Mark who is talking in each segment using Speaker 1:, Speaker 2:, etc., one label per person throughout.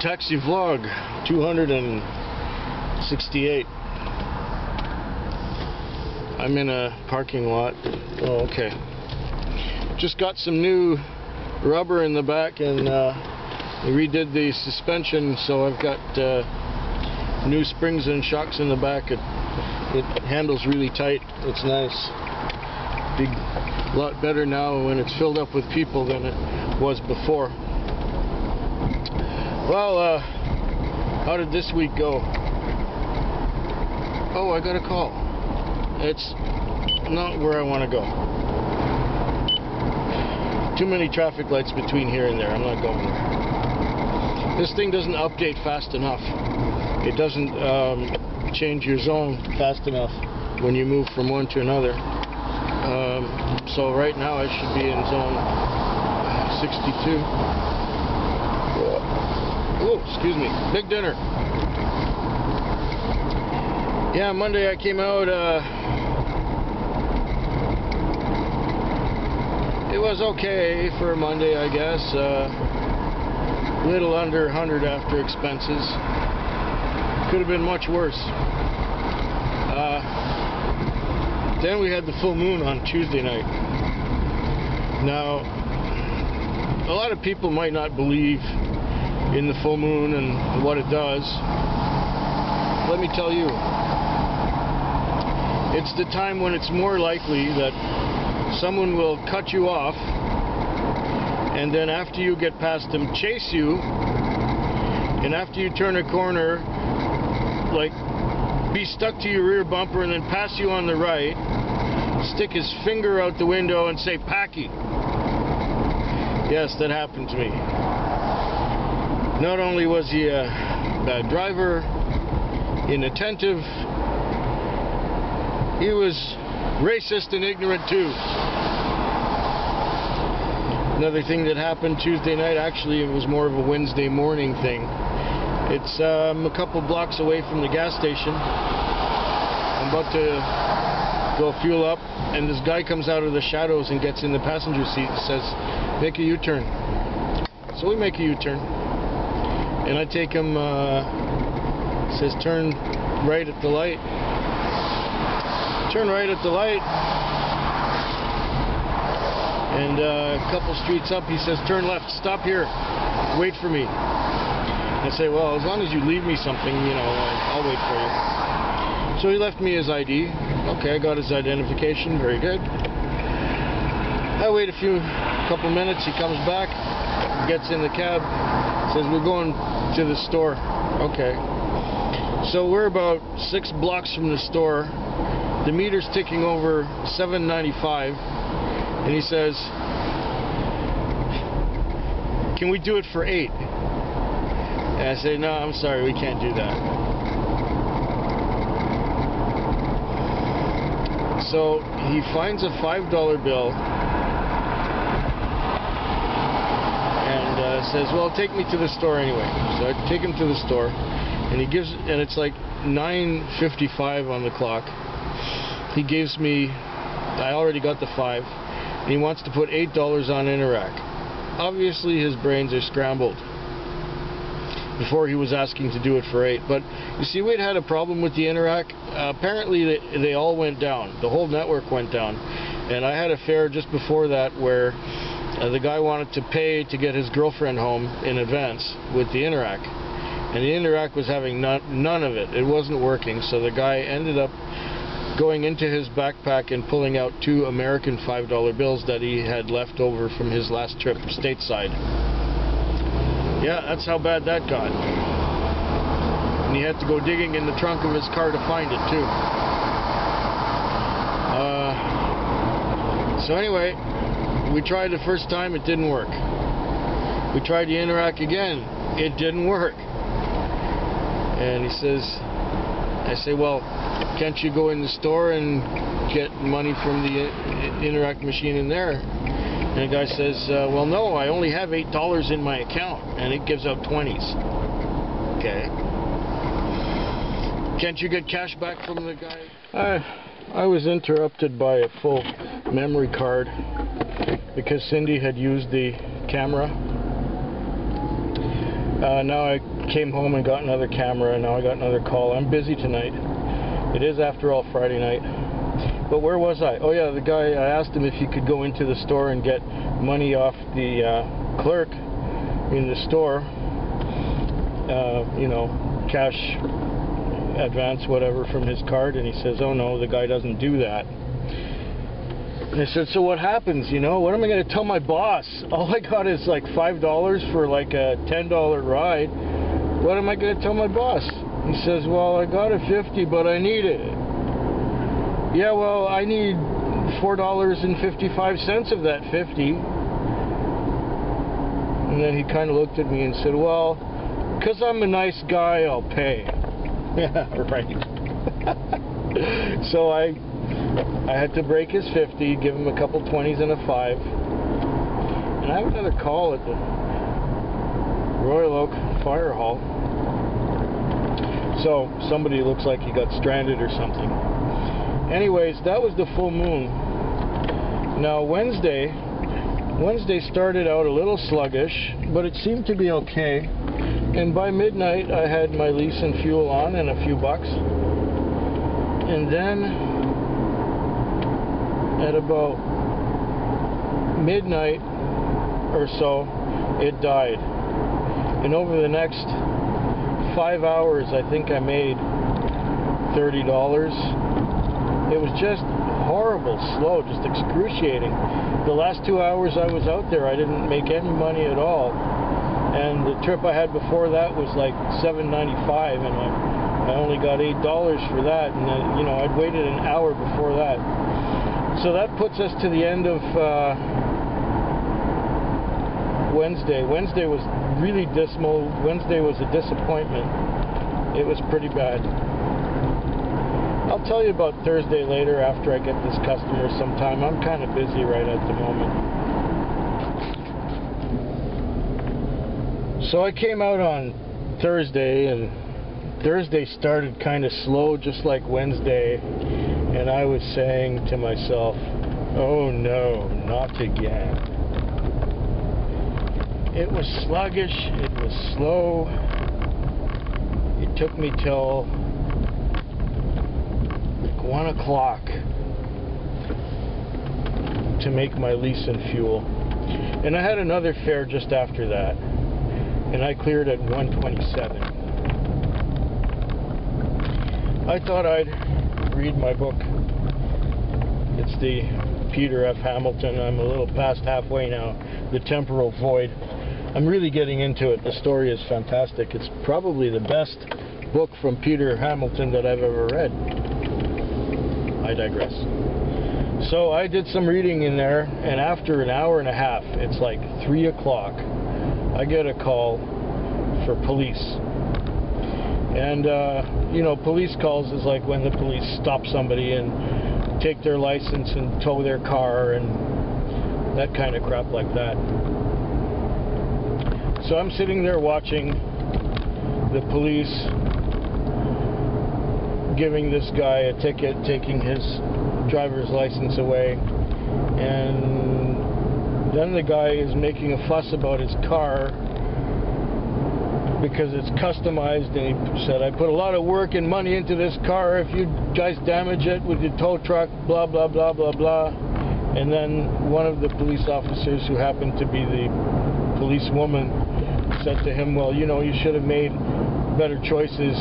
Speaker 1: Taxi vlog 268. I'm in a parking lot. Oh, okay. Just got some new rubber in the back, and we redid the suspension, so I've got new springs and shocks in the back. It handles really tight. It's nice. Big, lot better now when it's filled up with people than it was before. Well, how did this week go? Oh, I got a call. It's not where I want to go. Too many traffic lights between here and there. I'm not going there. This thing doesn't update fast enough. It doesn't change your zone fast enough when you move from one to another. So right now I should be in zone 62. Oh, excuse me. Big dinner. Yeah, Monday I came out. It was okay for Monday, I guess. Little under 100 after expenses. Could have been much worse. Then we had the full moon on Tuesday night. Now, a lot of people might not believe in the full moon and what it does. Let me tell you, it's the time when it's more likely that someone will cut you off, and then after you get past them, chase you, and after you turn a corner, like, be stuck to your rear bumper and then pass you on the right, stick his finger out the window and say, "Packy." Yes, that happened to me. Not only was he a bad driver, inattentive, he was racist and ignorant too. Another thing that happened Tuesday night, actually it was more of a Wednesday morning thing. It's a couple blocks away from the gas station. I'm about to go fuel up, and this guy comes out of the shadows and gets in the passenger seat and says, "Make a U-turn." So we make a U-turn. And I take him, says, "Turn right at the light." Turn right at the light. And a couple streets up, he says, "Turn left, stop here, wait for me." I say, "Well, as long as you leave me something, you know, I'll wait for you." So he left me his ID. Okay, I got his identification, very good. I wait a couple minutes, he comes back, gets in the cab, says, "We're going to the store." Okay. So we're about 6 blocks from the store. The meter's ticking over 7.95, and he says, "Can we do it for 8? And I say, "No, I'm sorry, we can't do that." So he finds a $5 bill and says, "Well, take me to the store anyway." So I take him to the store, and it's like 9:55 on the clock. He gives me, I already got the 5, and he wants to put $8 on Interac. Obviously his brains are scrambled. Before he was asking to do it for 8. But you see, we'd had a problem with the Interac. Apparently they all went down. The whole network went down. And I had a fare just before that where the guy wanted to pay to get his girlfriend home in advance with the Interac. And the Interac was having none of it. It wasn't working. So the guy ended up going into his backpack and pulling out 2 American $5 bills that he had left over from his last trip stateside. Yeah, that's how bad that got. And he had to go digging in the trunk of his car to find it too. So anyway, we tried the first time, it didn't work. We tried the Interac again, it didn't work. And he says, I say, "Well, can't you go in the store and get money from the Interac machine in there?" And the guy says, "Well, no, I only have $8 in my account, and it gives out 20s. Okay. Can't you get cash back from the guy? I was interrupted by a full memory card because Cindy had used the camera Now I came home and got another camera, and now I got another call. I'm busy tonight. It is, after all, Friday night. But where was I? Oh yeah, the guy, I asked him if he could go into the store and get money off the clerk in the store. You know, cash advance, whatever, from his card, and he says, oh no, the guy doesn't do that. And I said, so what happens, you know? What am I going to tell my boss? All I got is like $5 for like a $10 ride. What am I going to tell my boss? He says, well, I got a 50, but I need it. Yeah, well, I need $4.55 of that 50. And then he kind of looked at me and said, well, because I'm a nice guy, I'll pay. Yeah, right. So I had to break his 50, give him a couple 20s and a 5. And I have another call at the Royal Oak Fire Hall. So somebody looks like he got stranded or something. Anyways, that was the full moon. Now Wednesday started out a little sluggish, but it seemed to be okay. And by midnight I had my lease and fuel on and a few bucks. And then at about midnight or so, it died. And over the next 5 hours, I think I made $30. It was just horrible, slow, just excruciating. The last 2 hours I was out there, I didn't make any money at all. And the trip I had before that was like $7.95, and I only got $8 for that. And then, you know, I'd waited an hour before that. So that puts us to the end of Wednesday. Wednesday was really dismal. Wednesday was a disappointment. It was pretty bad. I'll tell you about Thursday later after I get this customer sometime. I'm kind of busy right at the moment. So I came out on Thursday, and Thursday started kind of slow, just like Wednesday. And I was saying to myself, oh no, not again. It was sluggish, it was slow. It took me till like 1 o'clock to make my lease and fuel. And I had another fare just after that. And I cleared at 1:27. I thought I'd read my book. It's the Peter F. Hamilton. I'm a little past halfway now. The Temporal Void. I'm really getting into it. The story is fantastic. It's probably the best book from Peter Hamilton that I've ever read. I digress. So I did some reading in there, and after an hour and a half, it's like 3 o'clock, I get a call for police. And, you know, police calls is like when the police stop somebody and take their license and tow their car and that kind of crap like that. So I'm sitting there watching the police giving this guy a ticket, taking his driver's license away, and then the guy is making a fuss about his car because it's customized, and he said, I put a lot of work and money into this car. If you guys damage it with your tow truck, blah, blah, blah, blah, blah. And then one of the police officers, who happened to be the policewoman, said to him, well, you know, you should have made better choices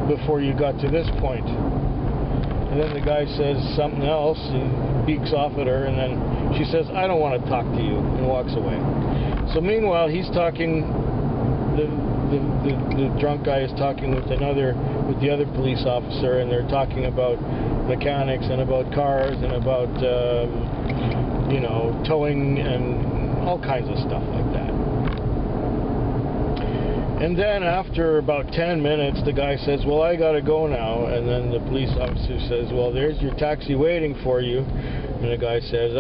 Speaker 1: before you got to this point. And then the guy says something else and beaks off at her, and then she says, I don't want to talk to you, and walks away. So meanwhile, he's talking, the drunk guy is talking with the other police officer, and they're talking about mechanics and about cars and about, you know, towing and all kinds of stuff like that. And then after about 10 minutes, the guy says, well, I gotta go now. And then the police officer says, well, there's your taxi waiting for you. And the guy says,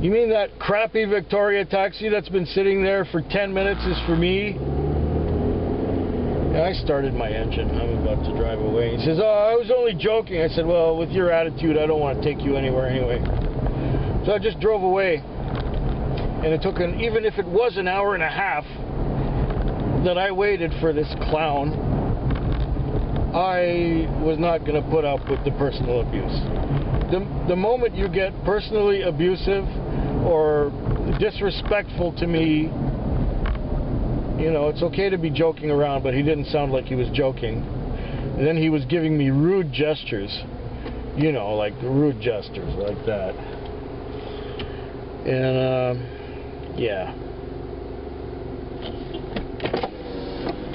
Speaker 1: you mean that crappy Victoria taxi that's been sitting there for 10 minutes is for me? And I started my engine. I'm about to drive away. He says, oh, I was only joking. I said, well, with your attitude, I don't want to take you anywhere anyway. So I just drove away. And it took even if it was an hour and a half, that I waited for this clown, I was not going to put up with the personal abuse. The moment you get personally abusive or disrespectful to me, you know, it's okay to be joking around, but he didn't sound like he was joking. And then he was giving me rude gestures, you know, like rude gestures like that. And, yeah.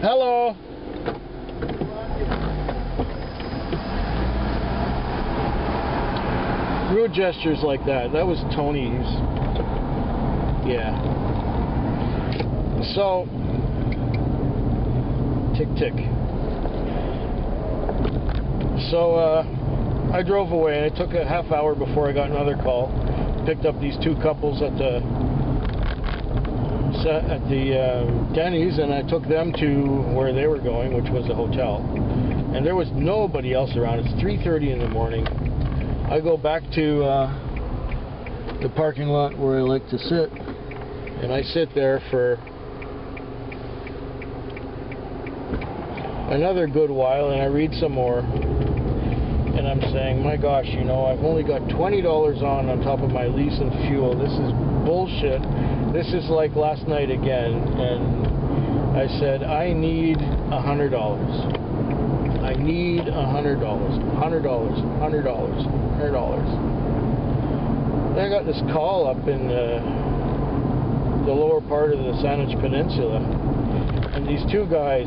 Speaker 1: Hello. Rude gestures like that. That was Tony. Yeah. So, tick tick. So, I drove away, and it took a half hour before I got another call. Picked up these two couples at the Denny's, and I took them to where they were going, which was a hotel. And there was nobody else around. It's 3:30 in the morning. I go back to the parking lot where I like to sit, and I sit there for another good while, and I read some more, and I'm saying, my gosh, you know, I've only got $20 on top of my lease and fuel. This is bullshit. This is like last night again. And I said, I need $100. I need $100. $100. Then I got this call up in the lower part of the Saanich Peninsula, and these two guys,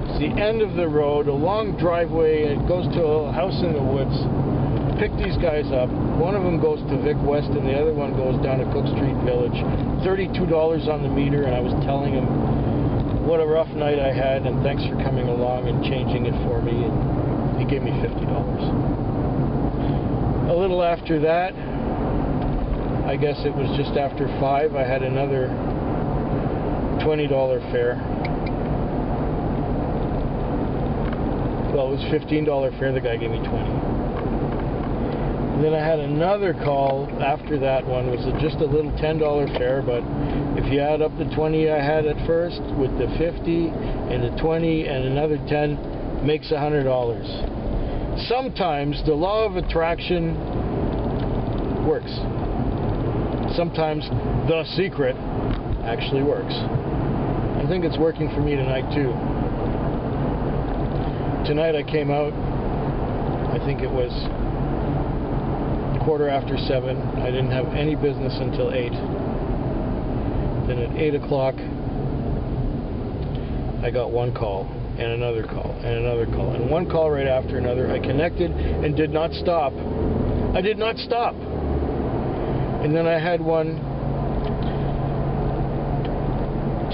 Speaker 1: it's the end of the road, a long driveway, and it goes to a house in the woods. Pick these guys up. One of them goes to Vic West, and the other one goes down to Cook Street Village. $32 on the meter, and I was telling him what a rough night I had, and thanks for coming along and changing it for me, and he gave me $50. A little after that, I guess it was just after 5, I had another $20 fare. Well, it was $15 fare, the guy gave me $20. And then I had another call after that one, was just a little $10 fare, but if you add up the 20 I had at first, with the 50 and the 20 and another 10, makes $100. Sometimes the law of attraction works. Sometimes the secret actually works. I think it's working for me tonight too. Tonight I came out, I think it was 7:15. I didn't have any business until 8. Then at 8 o'clock, I got one call, and another call, and another call, and one call right after another. I connected and did not stop. I did not stop. And then I had one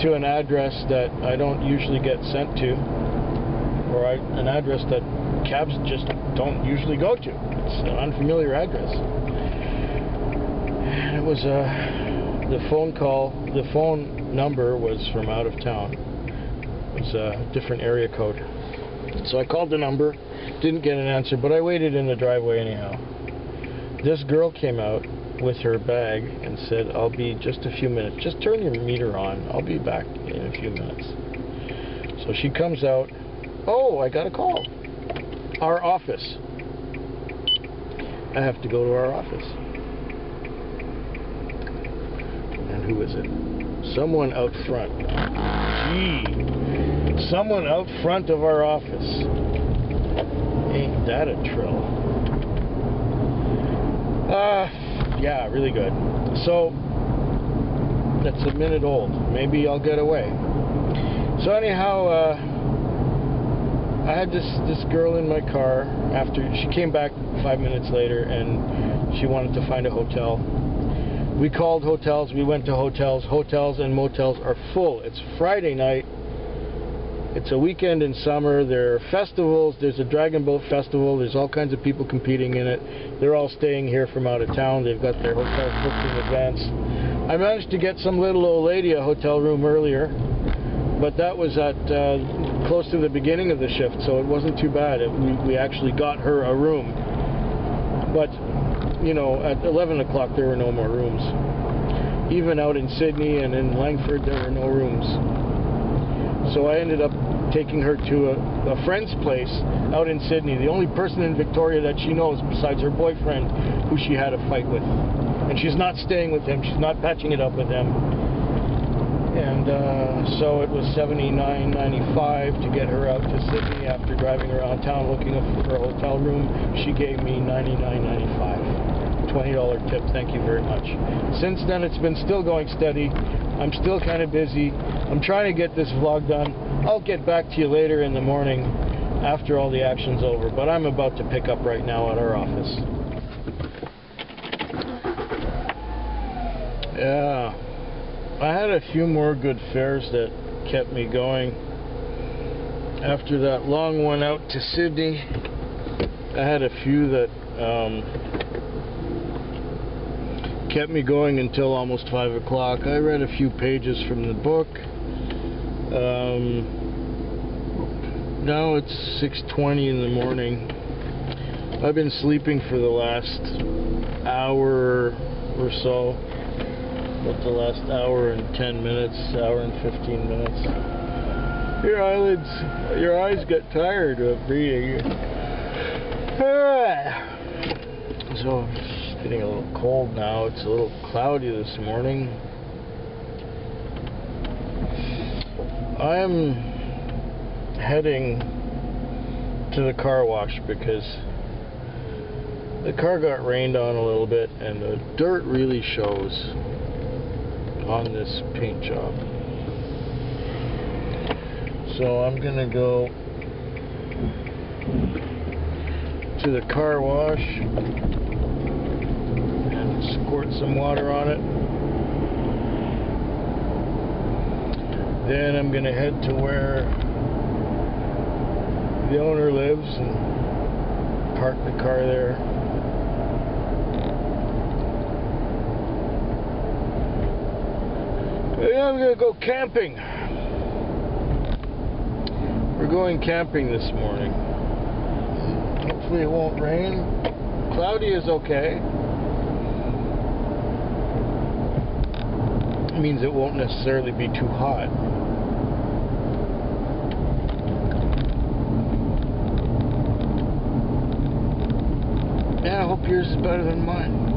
Speaker 1: to an address that I don't usually get sent to, or an address that cabs just don't usually go to. It's an unfamiliar address. And it was the phone number was from out of town. It was a different area code. So I called the number, didn't get an answer, but I waited in the driveway anyhow. This girl came out with her bag and said, I'll be just a few minutes. Just turn your meter on. I'll be back in a few minutes. So she comes out. Oh, I got a call. Our office. I have to go to our office. And who is it? Someone out front. Gee. Someone out front of our office. Ain't that a trill? Yeah, really good. So, that's a minute old. Maybe I'll get away. So anyhow, I had this girl in my car after she came back 5 minutes later, and she wanted to find a hotel. We called hotels, we went to hotels. Hotels and motels are full. It's Friday night. It's a weekend in summer. There are festivals. There's a Dragon Boat Festival. There's all kinds of people competing in it. They're all staying here from out of town. They've got their hotels booked in advance. I managed to get some little old lady a hotel room earlier, but that was at close to the beginning of the shift, so it wasn't too bad. We actually got her a room. But, you know, at 11 o'clock there were no more rooms. Even out in Sydney and in Langford there were no rooms. So I ended up taking her to a friend's place out in Sydney, the only person in Victoria that she knows besides her boyfriend, who she had a fight with. And she's not staying with him, she's not patching it up with him. And so it was $79.95 to get her out to Sydney. After driving around town looking for a hotel room, she gave me $99.95. $20 tip, thank you very much. Since then it's been still going steady. I'm still kind of busy. I'm trying to get this vlog done. I'll get back to you later in the morning after all the action's over, but I'm about to pick up right now at our office. Yeah, I had a few more good fares that kept me going. After that long one out to Sydney, I had a few that kept me going until almost 5 o'clock. I read a few pages from the book. Now it's 6:20 in the morning. I've been sleeping for the last hour or so. About the last hour and 10 minutes, hour and 15 minutes. Your eyes get tired of reading. So it's getting a little cold now. It's a little cloudy this morning. I am heading to the car wash because the car got rained on a little bit and the dirt really shows on this paint job. So I'm gonna go to the car wash and squirt some water on it. Then I'm gonna head to where the owner lives and park the car there. And I'm gonna go camping. We're going camping this morning. Hopefully it won't rain. Cloudy is okay. It means it won't necessarily be too hot. Yeah, I hope yours is better than mine.